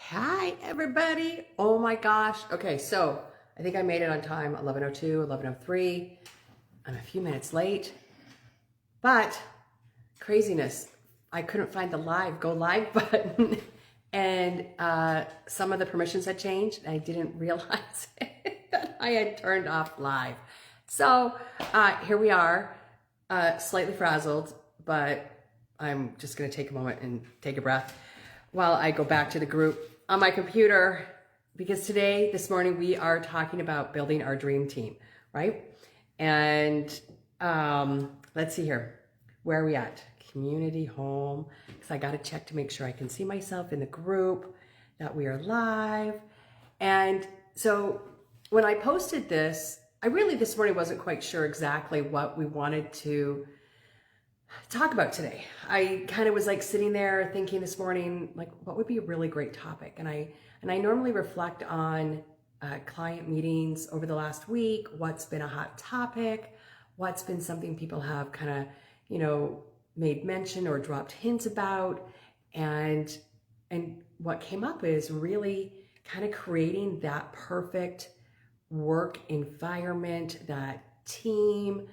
Hi, everybody. Oh my gosh. Okay, so I think I made it on time, 11:02, 11:03. I'm a few minutes late, but craziness. I couldn't find the go live button, and some of the permissions had changed, and I didn't realize that I had turned off live. So here we are, slightly frazzled, but I'm just going to take a moment and take a breath while I go back to the group on my computer, because this morning, we are talking about building our dream team, right? And let's see here. Where are we at? Community, home, because I got to check to make sure I can see myself in the group, that we are live. And so when I posted this, I really this morning wasn't quite sure exactly what we wanted to talk about today. I kind of was like sitting there thinking this morning, like, what would be a really great topic? And I normally reflect on client meetings over the last week, what's been a hot topic, what's been something people have kind of, made mention or dropped hints about. And what came up is really kind of creating that perfect work environment, that team.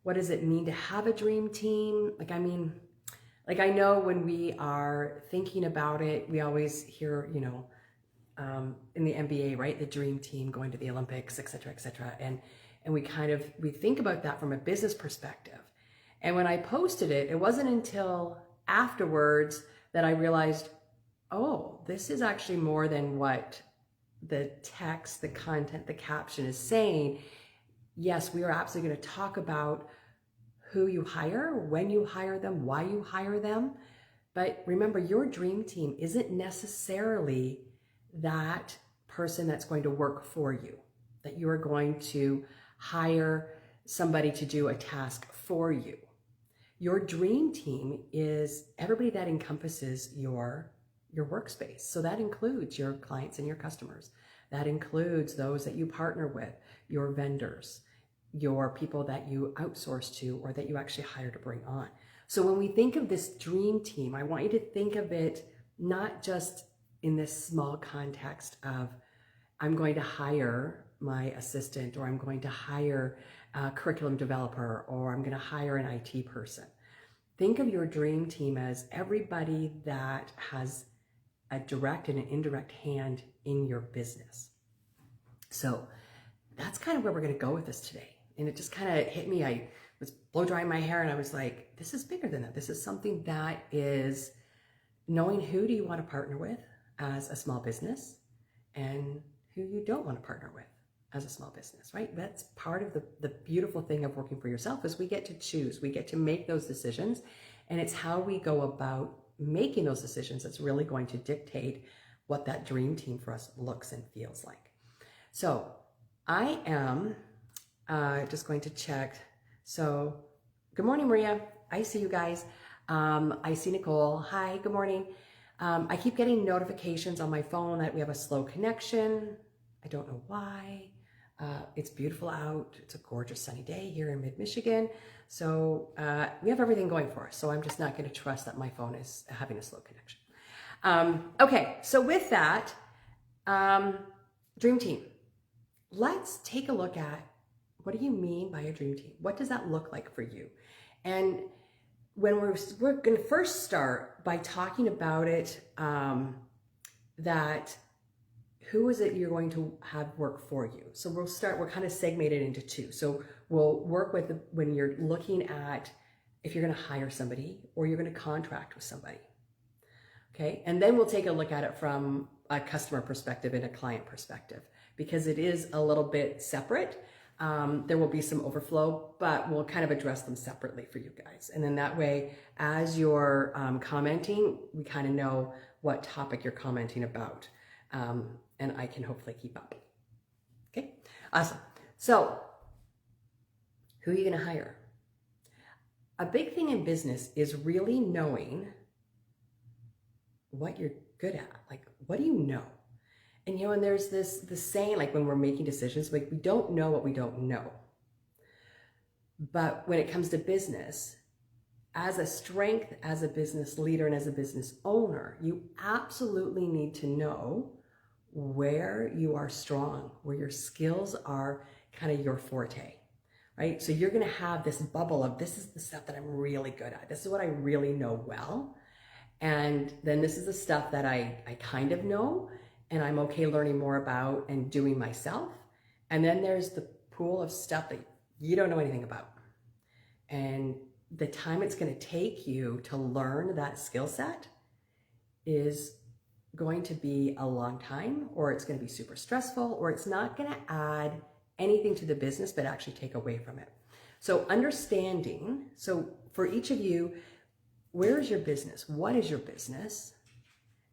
What does it mean to have a dream team? I know when we are thinking about it, we always hear, in the NBA, right? The dream team going to the Olympics, et cetera, et cetera. And we think about that from a business perspective. And when I posted it, it wasn't until afterwards that I realized, oh, this is actually more than what the text, the content, the caption is saying. Yes, we are absolutely going to talk about who you hire, when you hire them, why you hire them. But remember, your dream team isn't necessarily that person that's going to work for you, that you are going to hire somebody to do a task for you. Your dream team is everybody that encompasses your workspace. So that includes your clients and your customers. That includes those that you partner with, your vendors, your people that you outsource to or that you actually hire to bring on. So when we think of this dream team, I want you to think of it not just in this small context of I'm going to hire my assistant, or I'm going to hire a curriculum developer, or I'm going to hire an IT person. Think of your dream team as everybody that has a direct and an indirect hand in your business. So that's kind of where we're going to go with this today. And it just kind of hit me. I was blow drying my hair and I was like, this is bigger than that. This is something that is knowing who do you want to partner with as a small business and who you don't want to partner with as a small business, right? That's part of the beautiful thing of working for yourself is we get to choose, we get to make those decisions. And it's how we go about making those decisions that's really going to dictate what that dream team for us looks and feels like. So I am just going to check. So good morning, Maria. I see you guys. I see Nicole. Hi, good morning. I keep getting notifications on my phone that we have a slow connection. I don't know why. It's beautiful out. It's a gorgeous sunny day here in mid-Michigan. So we have everything going for us. So I'm just not going to trust that my phone is having a slow connection. Okay, so with that, dream team. Let's take a look at what do you mean by a dream team? What does that look like for you? And when we're going to first start by talking about it, that who is it you're going to have work for you? So we're kind of segmented into two. So we'll work with when you're looking at if you're going to hire somebody or you're going to contract with somebody. Okay. And then we'll take a look at it from a customer perspective and a client perspective, because it is a little bit separate. There will be some overflow, but we'll kind of address them separately for you guys. And then that way, as you're commenting, we kind of know what topic you're commenting about. And I can hopefully keep up. Okay, awesome. So who are you going to hire? A big thing in business is really knowing what you're good at. Like, what do you know? And and there's this saying, like when we're making decisions, like we don't know what we don't know. But when it comes to business, as a strength, as a business leader and as a business owner, you absolutely need to know where you are strong, where your skills are kind of your forte, right? So you're going to have this bubble of, this is the stuff that I'm really good at. This is what I really know well. And then this is the stuff that I kind of know and I'm okay learning more about and doing myself. And then there's the pool of stuff that you don't know anything about. And the time it's going to take you to learn that skill set is going to be a long time, or it's going to be super stressful, or it's not going to add anything to the business but actually take away from it. So understanding, so for each of you, where is your business? What is your business?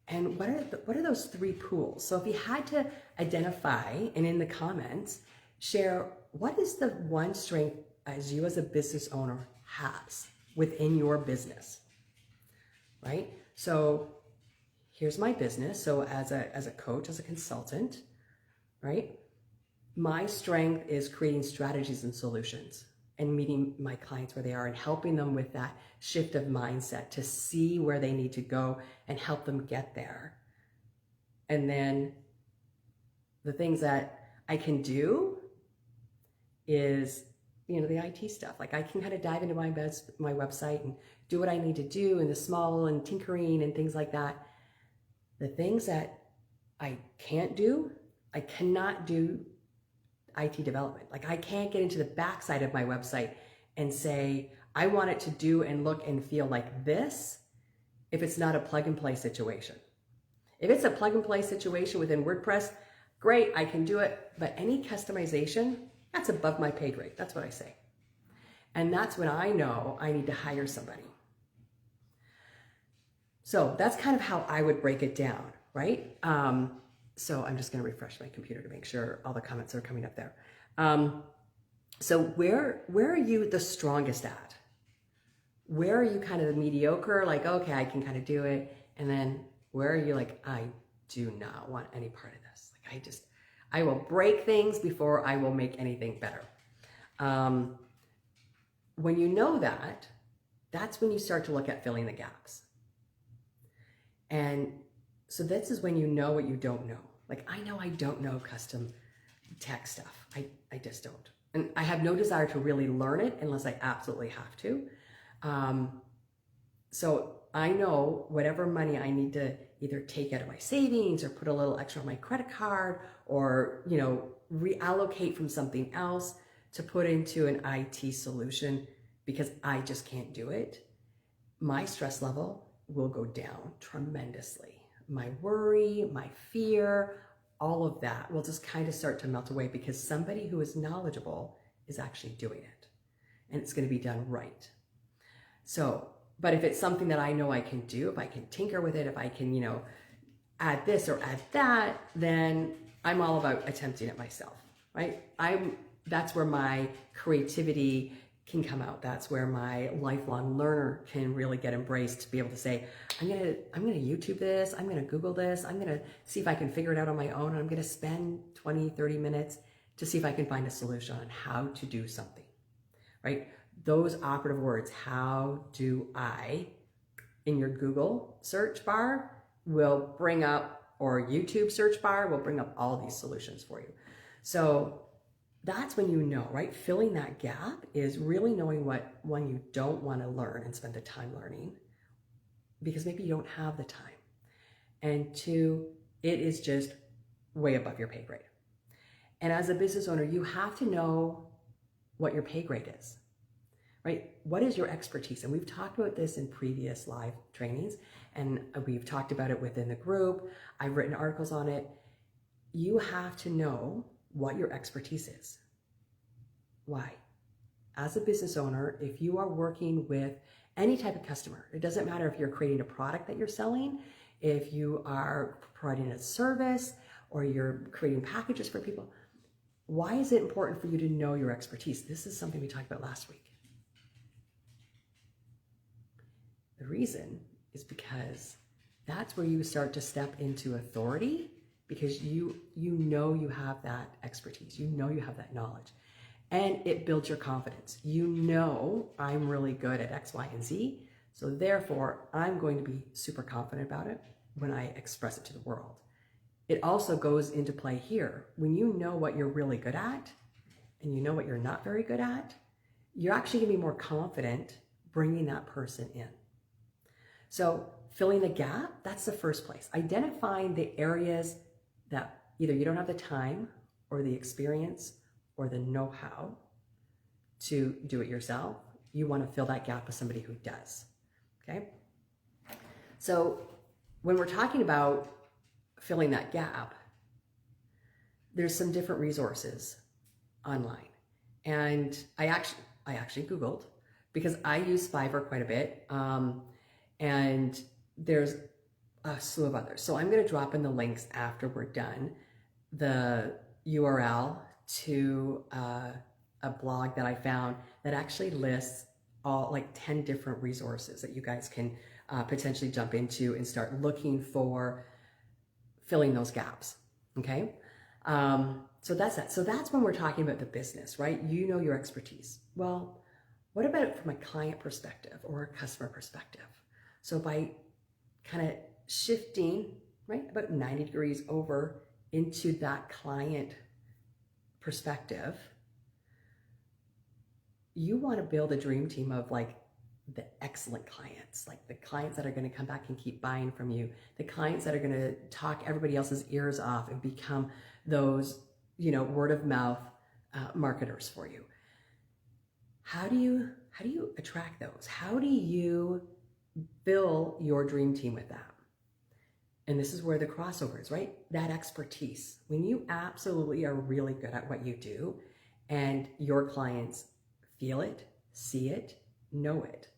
And what are those three pools? So if you had to identify, and in the comments, share what is the one strength as you as a business owner has within your business, right? So here's my business. So as a coach, as a consultant, right? My strength is creating strategies and solutions and meeting my clients where they are and helping them with that shift of mindset to see where they need to go and help them get there. And then the things that I can do is, you know, the IT stuff. Like I can kind of dive into my website and do what I need to do in the small and tinkering and things like that. The things that I can't do, I cannot do IT development. Like I can't get into the backside of my website and say, I want it to do and look and feel like this if it's not a plug and play situation. If it's a plug and play situation within WordPress, great, I can do it. But any customization, that's above my pay grade. That's what I say. And that's when I know I need to hire somebody. So that's kind of how I would break it down, right? So I'm just going to refresh my computer to make sure all the comments are coming up there. So where are you the strongest at? Where are you kind of the mediocre, like, okay, I can kind of do it. And then where are you like, I do not want any part of this. Like I will break things before I will make anything better. When you know that, that's when you start to look at filling the gaps. And so this is when you know what you don't know. Like I know I don't know custom tech stuff. I just don't. And I have no desire to really learn it unless I absolutely have to. So I know whatever money I need to either take out of my savings or put a little extra on my credit card or, you know, reallocate from something else to put into an IT solution because I just can't do it. My stress level will go down tremendously. My worry, my fear, all of that will just kind of start to melt away because somebody who is knowledgeable is actually doing it and it's going to be done right. So, but if it's something that I know I can do, if I can tinker with it, if I can, you know, add this or add that, then I'm all about attempting it myself, right? That's where my creativity can come out. That's where my lifelong learner can really get embraced to be able to say, I'm gonna YouTube this, I'm gonna Google this, I'm gonna see if I can figure it out on my own, and I'm gonna spend 20, 30 minutes to see if I can find a solution on how to do something, right? Those operative words, how do I, in your Google search bar will bring up, or YouTube search bar will bring up all these solutions for you. So that's when you know, right? Filling that gap is really knowing what one you don't want to learn and spend the time learning because maybe you don't have the time. And two, it is just way above your pay grade. And as a business owner, you have to know what your pay grade is, right? What is your expertise? And we've talked about this in previous live trainings, and we've talked about it within the group. I've written articles on it. You have to know what your expertise is. Why? As a business owner, if you are working with any type of customer, it doesn't matter if you're creating a product that you're selling, if you are providing a service, or you're creating packages for people, why is it important for you to know your expertise? This is something we talked about last week. The reason is because that's where you start to step into authority because you know you have that expertise, you know you have that knowledge. And it builds your confidence. You know, I'm really good at X, Y, and Z. So therefore, I'm going to be super confident about it when I express it to the world. It also goes into play here. When you know what you're really good at and you know what you're not very good at, you're actually gonna be more confident bringing that person in. So filling the gap, that's the first place. Identifying the areas that either you don't have the time or the experience or the know-how to do it yourself. You wanna fill that gap with somebody who does, okay? So when we're talking about filling that gap, there's some different resources online. And I actually Googled, because I use Fiverr quite a bit. And there's a slew of others. So I'm gonna drop in the links after we're done, the URL to a blog that I found that actually lists all like 10 different resources that you guys can potentially jump into and start looking for filling those gaps, okay? So that's that. So that's when we're talking about the business, right? You know your expertise. Well, what about it from a client perspective or a customer perspective? So by kind of shifting, right, about 90 degrees over into that client perspective, you want to build a dream team of like the excellent clients, like the clients that are going to come back and keep buying from you, the clients that are going to talk everybody else's ears off and become those, you know, word of mouth marketers for you. How do you attract those? How do you build your dream team with that? And this is where the crossover is, right? That expertise. When you absolutely are really good at what you do and your clients feel it, see it, know it,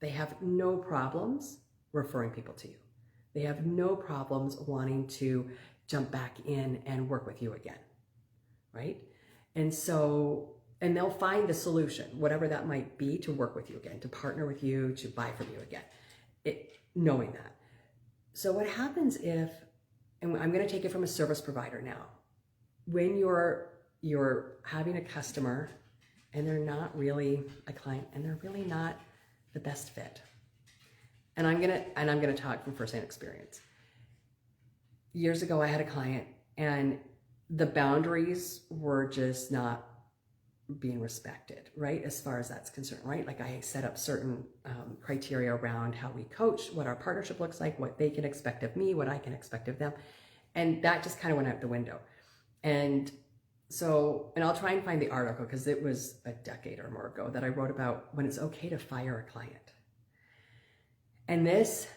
they have no problems referring people to you. They have no problems wanting to jump back in and work with you again, right? And so, and they'll find the solution, whatever that might be, to work with you again, to partner with you, to buy from you again, knowing that. So what happens if, and I'm going to take it from a service provider now, when you're having a customer and they're not really a client and they're really not the best fit. And I'm gonna talk from firsthand experience. Years ago, I had a client and the boundaries were just not being respected, right? As far as that's concerned, right? Like I set up certain criteria around how we coach, what our partnership looks like, what they can expect of me, what I can expect of them. And that just kind of went out the window. And so, and I'll try and find the article because it was a decade or more ago that I wrote about when it's okay to fire a client. And this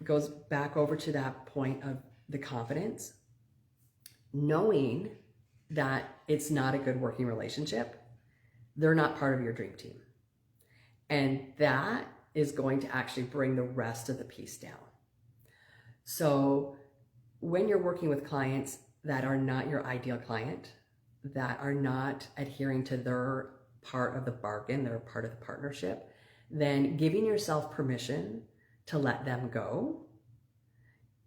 goes back over to that point of the confidence, knowing that it's not a good working relationship. They're not part of your dream team. And that is going to actually bring the rest of the piece down. So when you're working with clients that are not your ideal client, that are not adhering to their part of the bargain, their part of the partnership, then giving yourself permission to let them go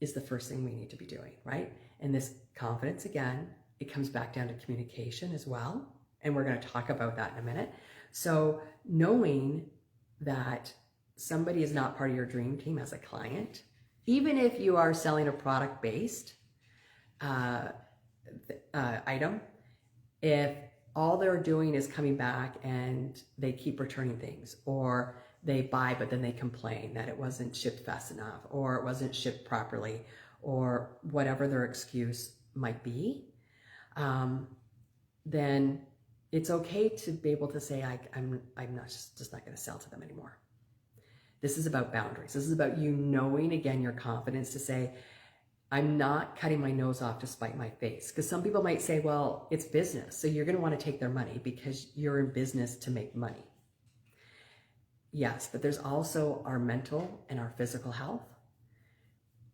is the first thing we need to be doing, right? And this confidence, again, it comes back down to communication as well. And we're going to talk about that in a minute. So knowing that somebody is not part of your dream team as a client, even if you are selling a product-based item, if all they're doing is coming back and they keep returning things, or they buy but then they complain that it wasn't shipped fast enough, or it wasn't shipped properly, or whatever their excuse might be, then it's okay to be able to say, I'm not just not going to sell to them anymore. This is about boundaries. This is about you knowing, again, your confidence to say, I'm not cutting my nose off to spite my face. Because some people might say, well, it's business, so you're going to want to take their money because you're in business to make money. Yes, but there's also our mental and our physical health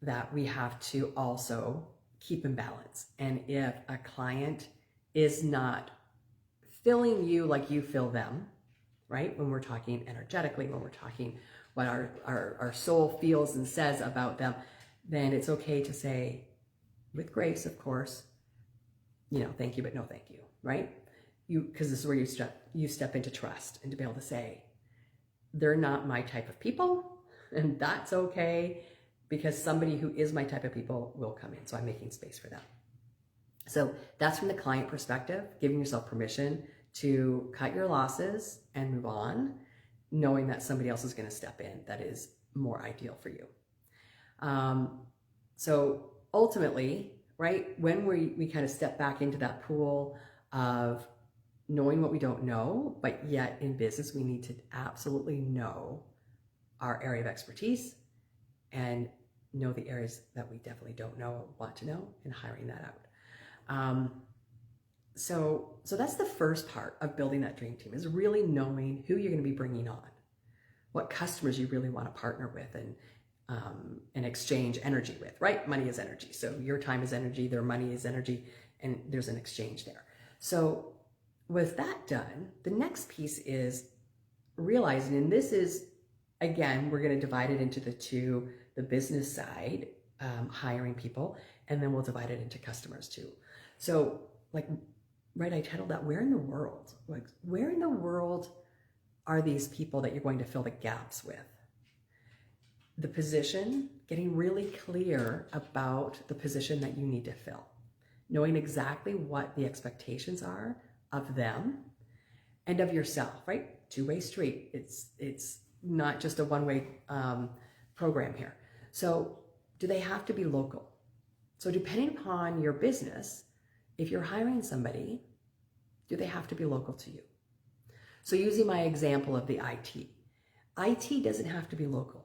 that we have to also keep in balance. And if a client is not filling you like you fill them, right? When we're talking energetically, when we're talking what our soul feels and says about them, then it's okay to say, with grace, of course, you know, thank you, but no thank you, right? because this is where you step into trust and to be able to say, they're not my type of people, and that's okay, because somebody who is my type of people will come in. So I'm making space for them. So that's from the client perspective, giving yourself permission to cut your losses and move on, knowing that somebody else is going to step in that is more ideal for you. So ultimately, right, when we kind of step back into that pool of knowing what we don't know, but yet in business, we need to absolutely know our area of expertise and know the areas that we definitely don't know, want to know, and hiring that out. So that's the first part of building that dream team, is really knowing who you're going to be bringing on, what customers you really want to partner with and exchange energy with, right? Money is energy. So your time is energy, their money is energy, and there's an exchange there. So with that done, the next piece is realizing, and this is, again, we're going to divide it into the business side, hiring people, and then we'll divide it into customers too. So like, right, I titled that, where in the world? Like, where in the world are these people that you're going to fill the gaps with? The position, getting really clear about the position that you need to fill, knowing exactly what the expectations are of them and of yourself, right? Two-way street. It's not just a one-way program here. So do they have to be local? So depending upon your business, if you're hiring somebody, do they have to be local to you? So using my example of the IT doesn't have to be local.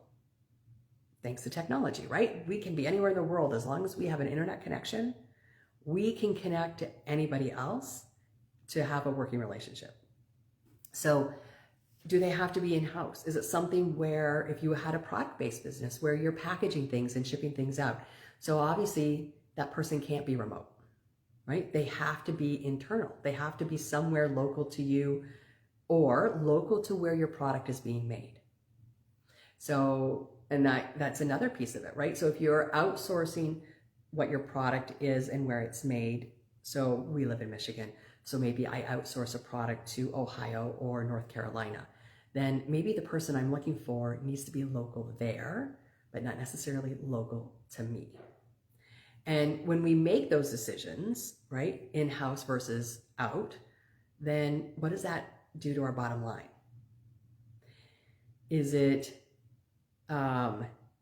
Thanks to technology, right? We can be anywhere in the world as long as we have an internet connection. We can connect to anybody else to have a working relationship. So do they have to be in-house? Is it something where, if you had a product-based business where you're packaging things and shipping things out, so obviously that person can't be remote, right? They have to be internal. They have to be somewhere local to you or local to where your product is being made. So, and that's another piece of it, right? So if you're outsourcing what your product is and where it's made, so we live in Michigan, so maybe I outsource a product to Ohio or North Carolina, then maybe the person I'm looking for needs to be local there, but not necessarily local to me. And when we make those decisions, right, in-house versus out, then what does that do to our bottom line? Is it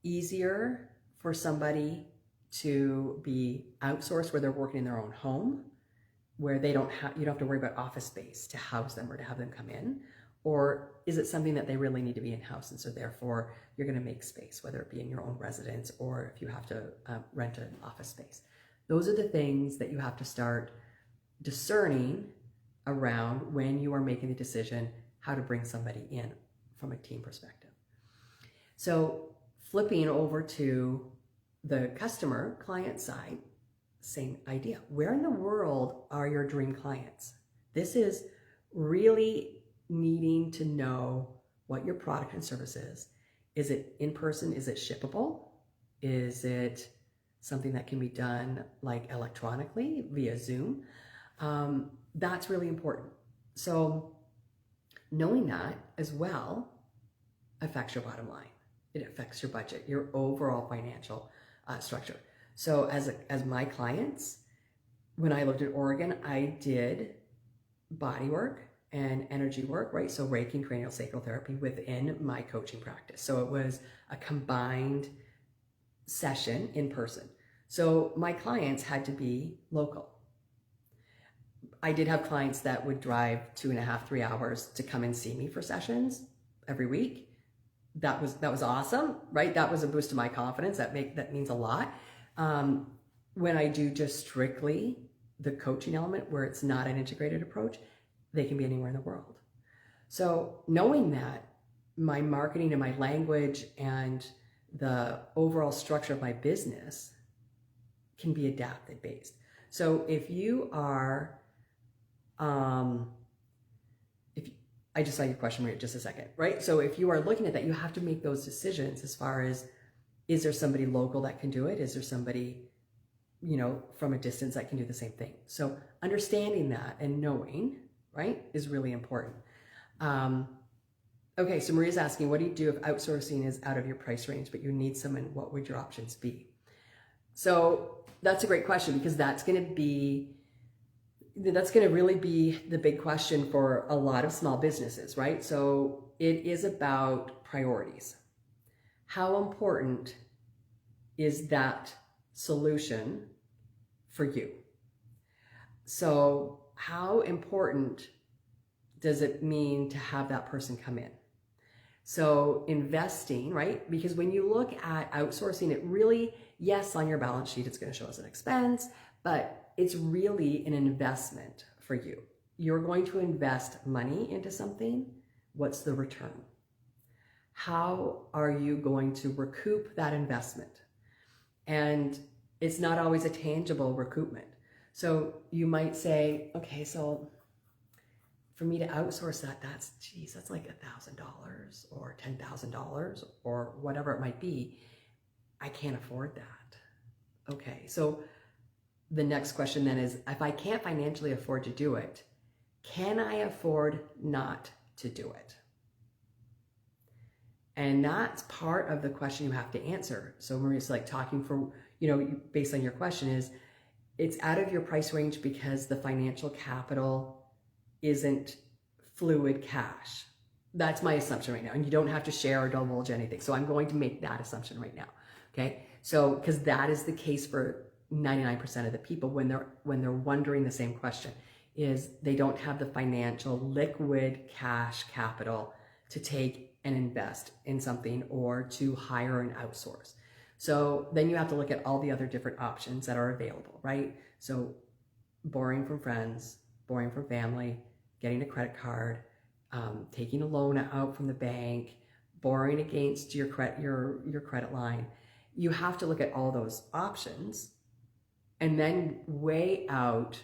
easier for somebody to be outsourced where they're working in their own home, where you don't have to worry about office space to house them or to have them come in? Or is it something that they really need to be in-house, and so therefore you're going to make space, whether it be in your own residence or if you have to rent an office space? Those are the things that you have to start discerning around when you are making the decision how to bring somebody in from a team perspective. So flipping over to the customer client side, same idea. Where in the world are your dream clients? This is really needing to know what your product and service is. Is it in person? Is it shippable? Is it something that can be done like electronically via Zoom? That's really important. So knowing that as well affects your bottom line. It affects your budget, your overall financial structure. So as my clients, when I lived in Oregon, I did body work and energy work, right? So Reiki and cranial sacral therapy within my coaching practice. So it was a combined session in person. So my clients had to be local. I did have clients that would drive 2.5, 3 hours to come and see me for sessions every week. That was awesome, right? That was a boost to my confidence. That means a lot. When I do just strictly the coaching element, where it's not an integrated approach, they can be anywhere in the world. So knowing that, my marketing and my language and the overall structure of my business can be adapted based. So if you are, I just saw your question, Maria, just a second, right? So if you are looking at that, you have to make those decisions as far as, is there somebody local that can do it? Is there somebody, from a distance that can do the same thing? So understanding that and knowing right, is really important. Okay, so Maria's asking, what do you do if outsourcing is out of your price range, but you need someone? What would your options be? So that's a great question, because that's going to really be the big question for a lot of small businesses, right? So it is about priorities. How important is that solution for you? So how important does it mean to have that person come in? So investing, right? Because when you look at outsourcing, it really, yes, on your balance sheet, it's going to show as an expense, but it's really an investment for you. You're going to invest money into something. What's the return? How are you going to recoup that investment? And it's not always a tangible recoupment. So you might say, okay, so for me to outsource that, that's like $1,000 or $10,000 or whatever it might be. I can't afford that. Okay, so the next question then is, if I can't financially afford to do it, can I afford not to do it? And that's part of the question you have to answer. So Maria's like talking for, based on your question is, it's out of your price range because the financial capital isn't fluid cash. That's my assumption right now. And you don't have to share or divulge anything. So I'm going to make that assumption right now. Okay. So, because that is the case for 99% of the people when they're wondering the same question, is they don't have the financial liquid cash capital to take and invest in something or to hire and outsource. So then you have to look at all the other different options that are available, right? So borrowing from friends, borrowing from family, getting a credit card, taking a loan out from the bank, borrowing against your credit line. You have to look at all those options and then weigh out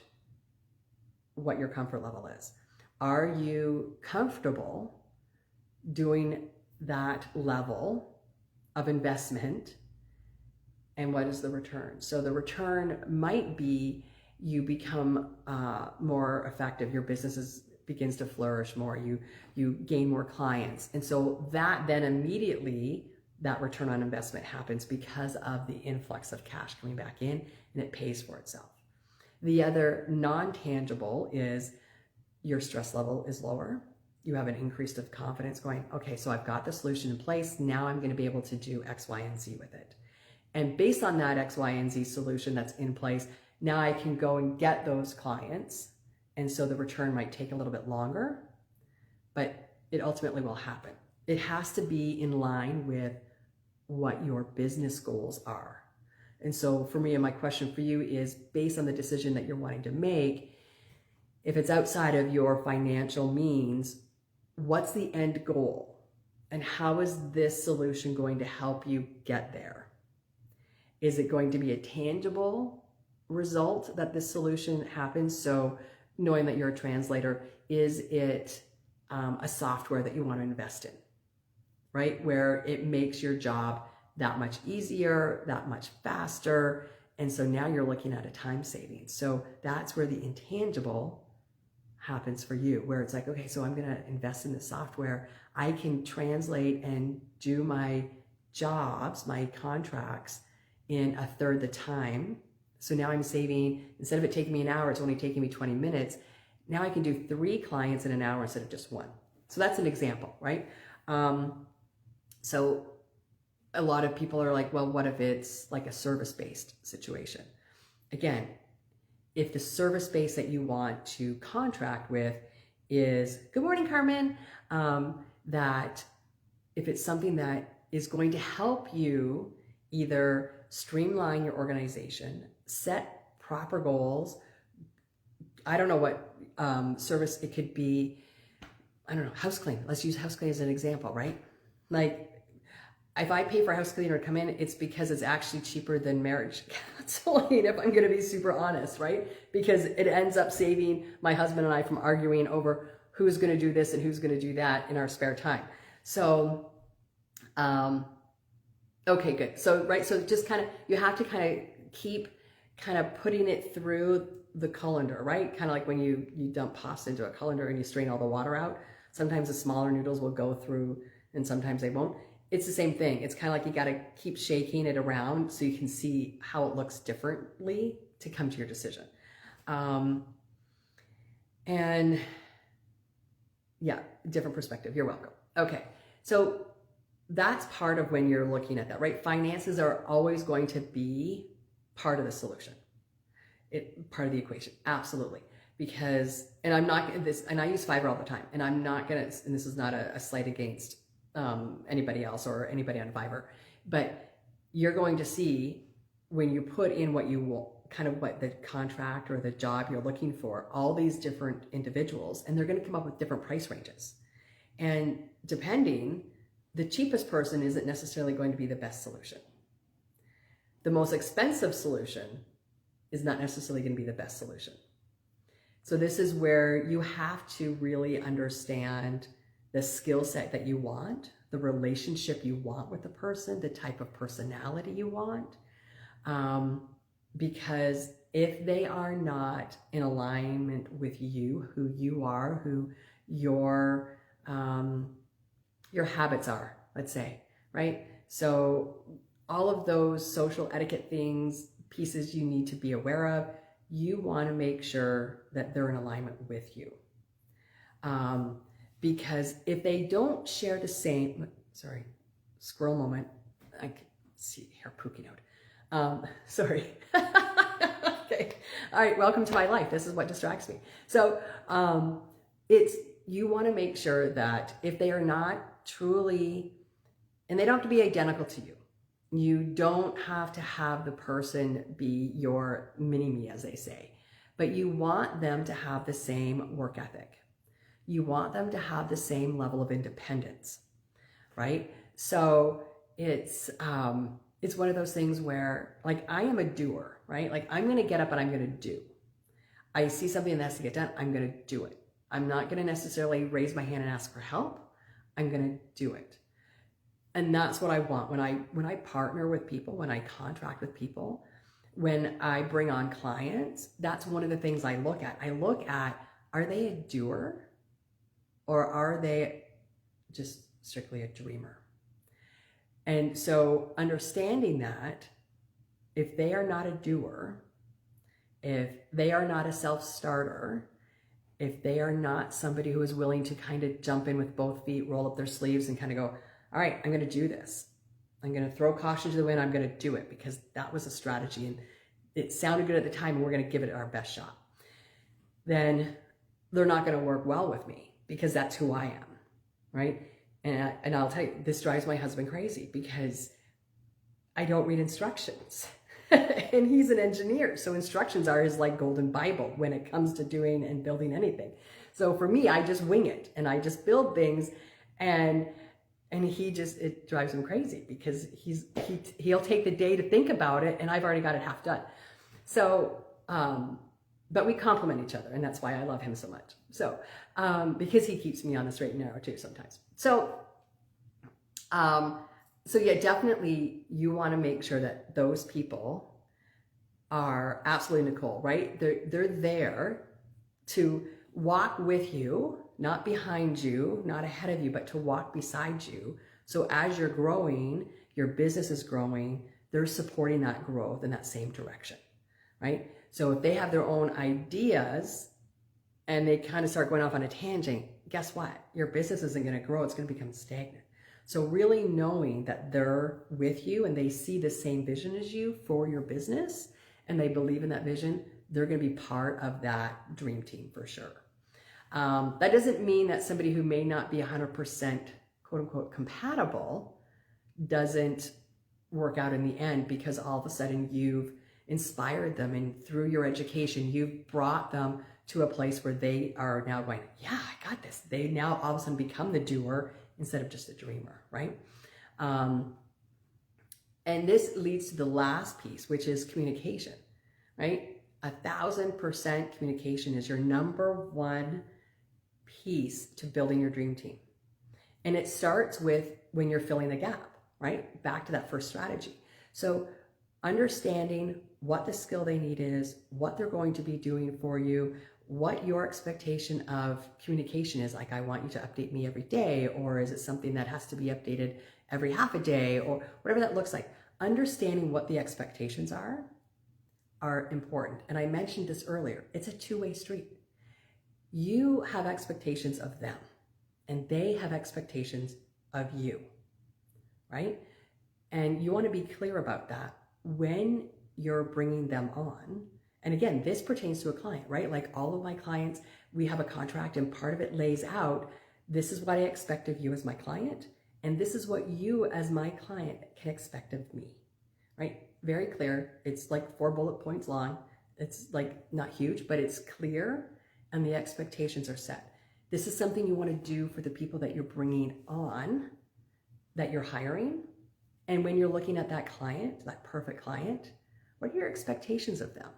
what your comfort level is. Are you comfortable doing that level of investment? And what is the return? So the return might be you become more effective, your business begins to flourish more, you gain more clients. And so that then immediately, that return on investment happens because of the influx of cash coming back in, and it pays for itself. The other non-tangible is your stress level is lower. You have an increase of confidence going, okay, so I've got the solution in place. Now I'm going to be able to do X, Y, and Z with it. And based on that X, Y, and Z solution that's in place, now I can go and get those clients. And so the return might take a little bit longer, but it ultimately will happen. It has to be in line with what your business goals are. And so for me, and my question for you is, based on the decision that you're wanting to make, if it's outside of your financial means, what's the end goal? And how is this solution going to help you get there? Is it going to be a tangible result that this solution happens? So knowing that you're a translator, is it a software that you want to invest in, right? Where it makes your job that much easier, that much faster. And so now you're looking at a time savings. So that's where the intangible happens for you, where it's like, okay, so I'm going to invest in this software. I can translate and do my jobs, my contracts in a third the time. So now I'm saving, instead of it taking me an hour, it's only taking me 20 minutes. Now I can do 3 clients in an hour instead of just 1. So that's an example, right? So a lot of people are like, well, what if it's like a service-based situation? Again, if the service base that you want to contract with is, good morning, Carmen, that if it's something that is going to help you either streamline your organization, set proper goals, I don't know what service it could be, I don't know, house clean. Let's use house clean as an example, right? Like, if I pay for a house cleaner to come in, it's because it's actually cheaper than marriage counseling, if I'm going to be super honest, right? Because it ends up saving my husband and I from arguing over who's going to do this and who's going to do that in our spare time. So, okay, good. So, right. So just kind of, you have to kind of keep kind of putting it through the colander, right? Kind of like when you dump pasta into a colander and you strain all the water out. Sometimes the smaller noodles will go through and sometimes they won't. It's the same thing. It's kind of like you got to keep shaking it around so you can see how it looks differently to come to your decision. And yeah, different perspective. You're welcome. Okay. So that's part of when you're looking at that, right? Finances are always going to be part of the solution. Part of the equation. Absolutely. Because, and I'm not this, and I use Fiverr all the time, and I'm not going to, and this is not a slight against anybody else or anybody on Fiverr, but you're going to see when you put in what you want, kind of what the contract or the job you're looking for, all these different individuals, and they're going to come up with different price ranges. And depending, the cheapest person isn't necessarily going to be the best solution. The most expensive solution is not necessarily going to be the best solution. So this is where you have to really understand the skill set that you want, the relationship you want with the person, the type of personality you want. Because if they are not in alignment with you, who you are, who your habits are, let's say, right? So all of those social etiquette things, pieces you need to be aware of, you want to make sure that they're in alignment with you. Because if they don't share the same, sorry, squirrel moment, I can see hair poking out. Sorry. Okay. All right. Welcome to my life. This is what distracts me. So you want to make sure that if they are not truly, and they don't have to be identical to you. You don't have to have the person be your mini-me, as they say, but you want them to have the same work ethic. You want them to have the same level of independence, right? So it's one of those things where, like, I am a doer, right? Like, I'm going to get up and I'm going to do. I see something that has to get done, I'm going to do it. I'm not going to necessarily raise my hand and ask for help. I'm going to do it. And that's what I want when I partner with people, when I contract with people, when I bring on clients. That's one of the things I look at. I look at, are they a doer or are they just strictly a dreamer? And so understanding that if they are not a doer, if they are not a self-starter, if they are not somebody who is willing to kind of jump in with both feet, roll up their sleeves and kind of go, all right, I'm going to do this. I'm going to throw caution to the wind. I'm going to do it because that was a strategy and it sounded good at the time and we're going to give it our best shot. Then they're not going to work well with me because that's who I am, right? And I'll tell you, this drives my husband crazy because I don't read instructions. And he's an engineer, so instructions are his like golden Bible when it comes to doing and building anything. So for me, I just wing it and I just build things, and it drives him crazy because he'll take the day to think about it and I've already got it half done. So, but we complement each other and that's why I love him so much. So, because he keeps me on the straight and narrow too sometimes. So yeah, definitely you want to make sure that those people are absolutely Nicole, right? They're there to walk with you, not behind you, not ahead of you, but to walk beside you. So as you're growing, your business is growing, they're supporting that growth in that same direction, right? So if they have their own ideas and they kind of start going off on a tangent, guess what? Your business isn't going to grow. It's going to become stagnant. So really knowing that they're with you and they see the same vision as you for your business and they believe in that vision, they're going to be part of that dream team for sure. That doesn't mean that somebody who may not be 100% quote unquote compatible doesn't work out in the end because all of a sudden you've inspired them and through your education, you've brought them to a place where they are now going, yeah, I got this. They now all of a sudden become the doer instead of just a dreamer, right? And this leads to the last piece, which is communication, right? 1,000% communication is your number one piece to building your dream team. And it starts with when you're filling the gap, right? Back to that first strategy. So Understanding what the skill they need is, what they're going to be doing for you, what your expectation of communication is. Like, I want you to update me every day, or is it something that has to be updated every half a day, or whatever that looks like. Understanding what the expectations are important. And I mentioned this earlier, it's a two-way street. You have expectations of them, and they have expectations of you, right? And you want to be clear about that when you're bringing them on. And again, this pertains to a client, right? Like all of my clients, we have a contract, and part of it lays out, this is what I expect of you as my client, and this is what you as my client can expect of me, right? Very clear. It's like 4 bullet points long. It's like not huge, but it's clear, and the expectations are set. This is something you want to do for the people that you're bringing on, that you're hiring. And when you're looking at that client, that perfect client, what are your expectations of them?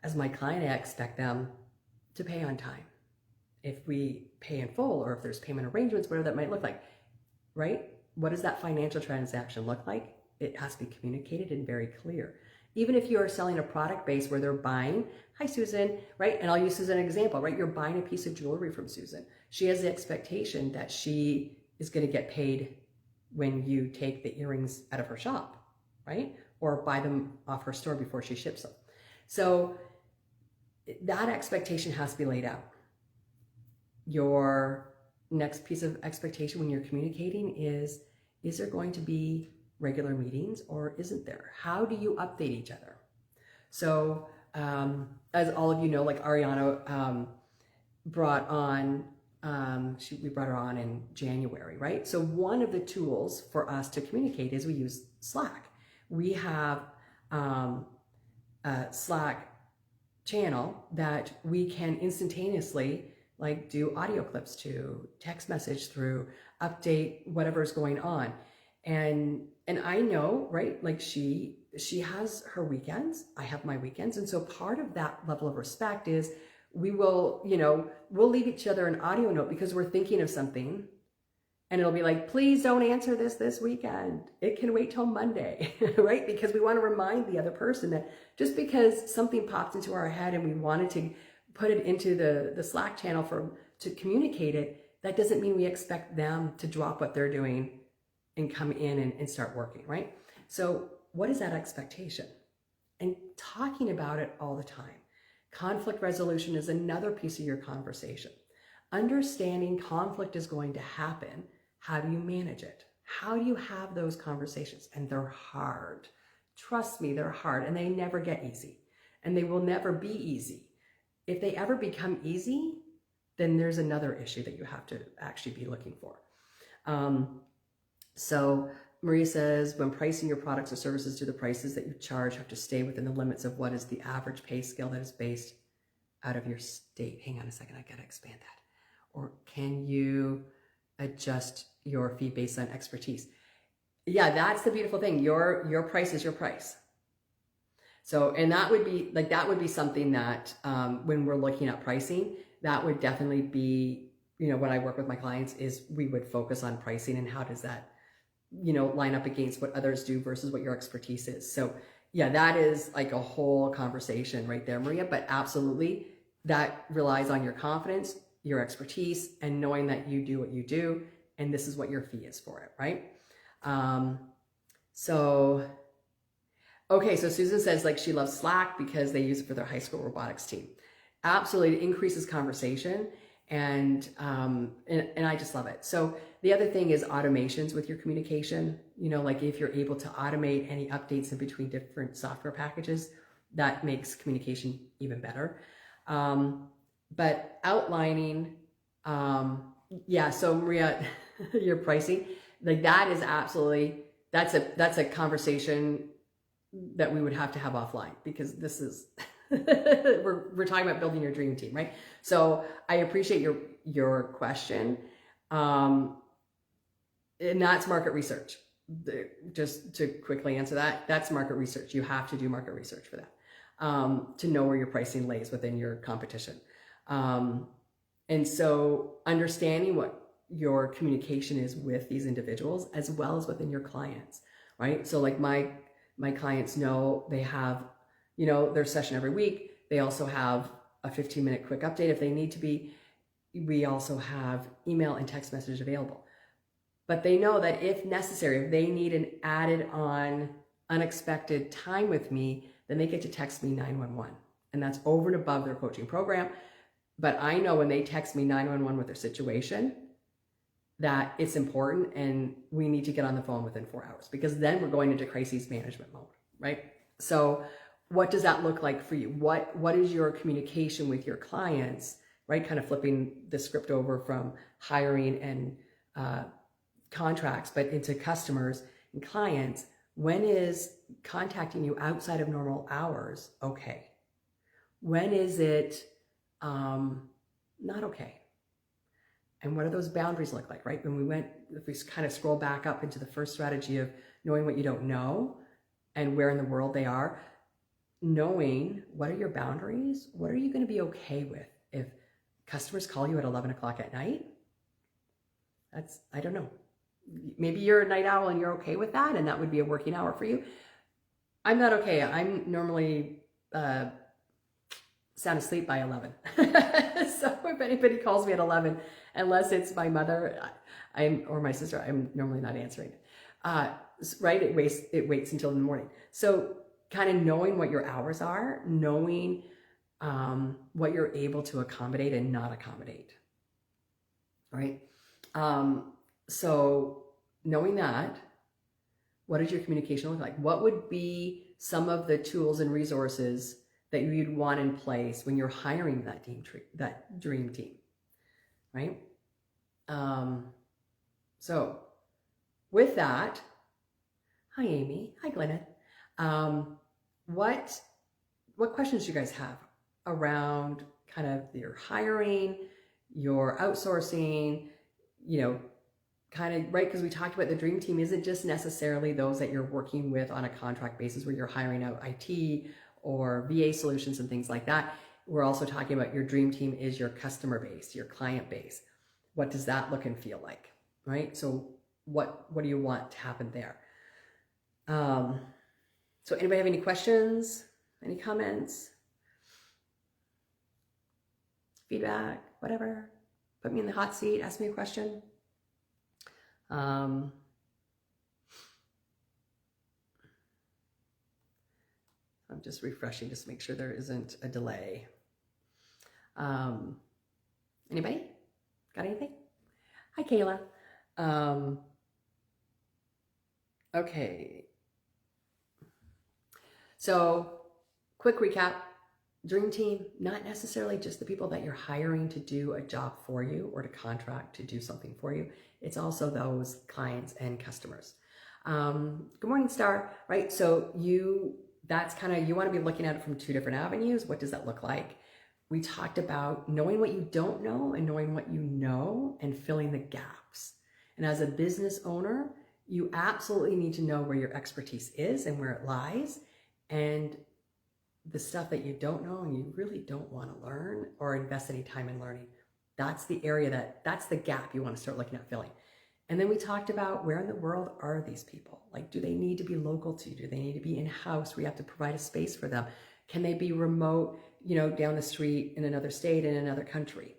As my client, I expect them to pay on time. If we pay in full, or if there's payment arrangements, whatever that might look like, right? What does that financial transaction look like? It has to be communicated and very clear. Even if you are selling a product base where they're buying, hi Susan, right? And I'll use Susan as an example, right? You're buying a piece of jewelry from Susan. She has the expectation that she is going to get paid when you take the earrings out of her shop, right? Or buy them off her store before she ships them. So that expectation has to be laid out. Your next piece of expectation when you're communicating is there going to be regular meetings, or isn't there? How do you update each other? So as all of you know, like Ariana brought on, we brought her on in January, right? So one of the tools for us to communicate is we use Slack. We have a Slack channel that we can instantaneously like do audio clips to, text message through, update whatever's going on. And I know, right, like she has her weekends, I have my weekends. And so part of that level of respect is we will, we'll leave each other an audio note because we're thinking of something, and it'll be like, please don't answer this weekend. It can wait till Monday, right? Because we want to remind the other person that just because something popped into our head and we wanted to put it into the Slack channel to communicate it, that doesn't mean we expect them to drop what they're doing and come in and start working, right? So what is that expectation? And talking about it all the time. Conflict resolution is another piece of your conversation. Understanding conflict is going to happen. How do you manage it? How do you have those conversations? And they're hard. Trust me, they're hard, and they never get easy, and they will never be easy. If they ever become easy, then there's another issue that you have to actually be looking for. So Maria says, when pricing your products or services, do the prices that you charge have to stay within the limits of what is the average pay scale that is based out of your state? Hang on a second, I gotta expand that. Or can you adjust your fee based on expertise? Yeah, that's the beautiful thing. Your price is your price. So, and that would be something that when we're looking at pricing, that would definitely be, when I work with my clients, is we would focus on pricing and how does that, line up against what others do versus what your expertise is. So yeah, that is like a whole conversation right there, Maria, but absolutely that relies on your confidence, your expertise, and knowing that you do what you do, and this is what your fee is for it, right? Okay, so Susan says like she loves Slack because they use it for their high school robotics team. Absolutely, it increases conversation, and I just love it. So the other thing is automations with your communication. Like if you're able to automate any updates in between different software packages, that makes communication even better. But outlining, yeah. So Maria, your pricing, like that is absolutely, that's a conversation that we would have to have offline, because this is we're talking about building your dream team, right? So I appreciate your question, and that's market research. Just to quickly answer that, that's market research. You have to do market research for that, to know where your pricing lays within your competition. And so understanding what your communication is with these individuals as well as within your clients, right? So like my My clients know they have, their session every week. They also have a 15-minute quick update if they need to be. We also have email and text message available. But they know that if necessary, if they need an added on unexpected time with me, then they get to text me 911. And that's over and above their coaching program. But I know when they text me 911 with their situation, that it's important and we need to get on the phone within 4 hours, because then we're going into crisis management mode, right? So what does that look like for you? What is your communication with your clients, right? Kind of flipping the script over from hiring and contracts, but into customers and clients. When is contacting you outside of normal hours okay? When is it not okay? And what do those boundaries look like, right? If we kind of scroll back up into the first strategy of knowing what you don't know and where in the world they are, knowing what are your boundaries, what are you going to be okay with if customers call you at 11 o'clock at night? I don't know. Maybe you're a night owl and you're okay with that, and that would be a working hour for you. I'm not okay. I'm normally sound asleep by 11. So if anybody calls me at 11, unless it's my mother or my sister, I'm normally not answering it. Right? It waits until the morning. So kind of knowing what your hours are, knowing what you're able to accommodate and not accommodate. Right? So knowing that, what does your communication look like? What would be some of the tools and resources that you'd want in place when you're hiring that dream team, right? So with that, hi Amy, hi Glennon. What questions do you guys have around kind of your hiring, your outsourcing, kind of, right? Because we talked about the dream team isn't just necessarily those that you're working with on a contract basis where you're hiring out IT or VA solutions and things like that. We're also talking about your dream team is your customer base, your client base. What does that look and feel like, right? So what do you want to happen there? So anybody have any questions, any comments, feedback, whatever? Put me in the hot seat, ask me a question. I'm just refreshing just to make sure there isn't a delay. Anybody got anything? Hi, Kayla. Okay. So quick recap, dream team, not necessarily just the people that you're hiring to do a job for you or to contract to do something for you. It's also those clients and customers. Good morning, Star, right? So that's kind of, you want to be looking at it from two different avenues. What does that look like? We talked about knowing what you don't know and knowing what you know and filling the gaps. And as a business owner, you absolutely need to know where your expertise is and where it lies, and the stuff that you don't know and you really don't want to learn or invest any time in learning. That's the area that's the gap you want to start looking at filling. And then we talked about where in the world are these people? Like, do they need to be local to you? Do they need to be in-house where you have to provide a space for them? Can they be remote, down the street in another state, in another country?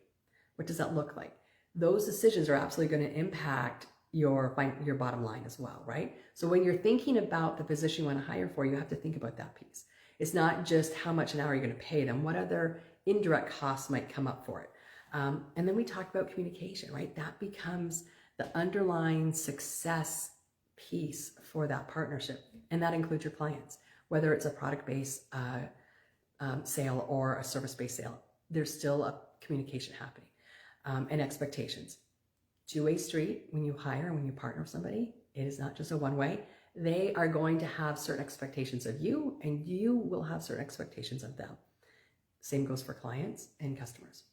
What does that look like? Those decisions are absolutely going to impact your bottom line as well, right? So when you're thinking about the position you want to hire for, you have to think about that piece. It's not just how much an hour you're going to pay them, what other indirect costs might come up for it. And then we talked about communication, right? That becomes the underlying success piece for that partnership. And that includes your clients, whether it's a product-based sale or a service-based sale. There's still a communication happening and expectations. Two-way street when you hire and when you partner with somebody. It is not just a one-way. They are going to have certain expectations of you, and you will have certain expectations of them. Same goes for clients and customers.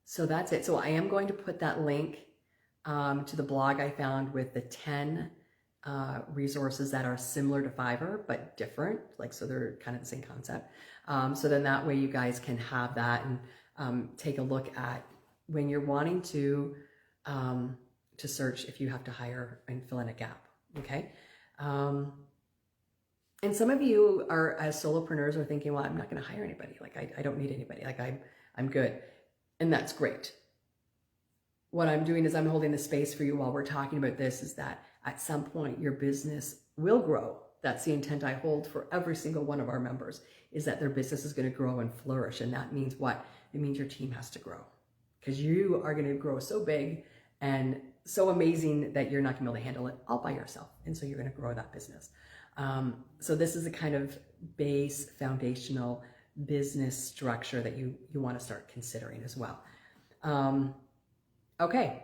So that's it. So I am going to put that link to the blog I found with the 10 resources that are similar to Fiverr, but different. So they're kind of the same concept. So then that way you guys can have that and take a look at when you're wanting to search if you have to hire and fill in a gap. Okay. And some of you are, as solopreneurs, are thinking, well, I'm not going to hire anybody. Like, I don't need anybody. Like, I'm good. And that's great. What I'm doing is I'm holding the space for you while we're talking about this, is that at some point your business will grow. That's the intent I hold for every single one of our members, is that their business is going to grow and flourish. And that means what? It means your team has to grow, because you are going to grow so big and so amazing that you're not going to be able to handle it all by yourself. And so you're going to grow that business. So this is a kind of base foundational business structure that you want to start considering as well. Okay.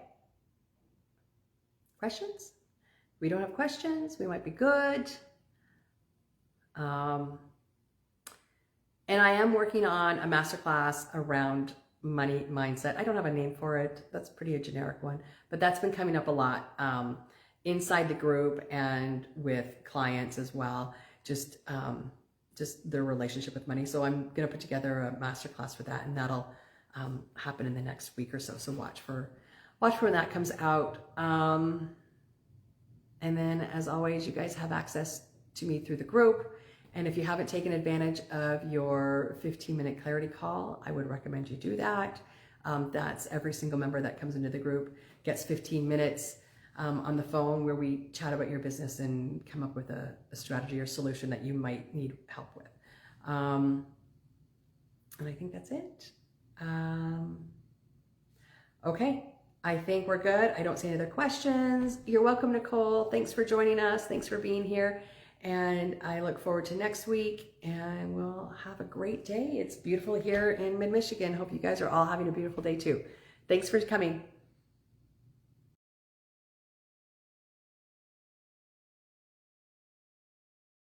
Questions? We don't have questions. We might be good. And I am working on a masterclass around money mindset. I don't have a name for it. That's pretty a generic one, but that's been coming up a lot inside the group and with clients as well. Just their relationship with money. So I'm going to put together a masterclass for that, and that'll happen in the next week or so. So watch for when that comes out. And then, as always, you guys have access to me through the group. And if you haven't taken advantage of your 15-minute clarity call, I would recommend you do that. That's every single member that comes into the group gets 15 minutes on the phone where we chat about your business and come up with a strategy or solution that you might need help with. And I think that's it. Okay, I think we're good. I don't see any other questions. You're welcome, Nicole. Thanks for joining us. Thanks for being here. And I look forward to next week, and we'll have a great day. It's beautiful here in mid-Michigan. Hope you guys are all having a beautiful day too. Thanks for coming.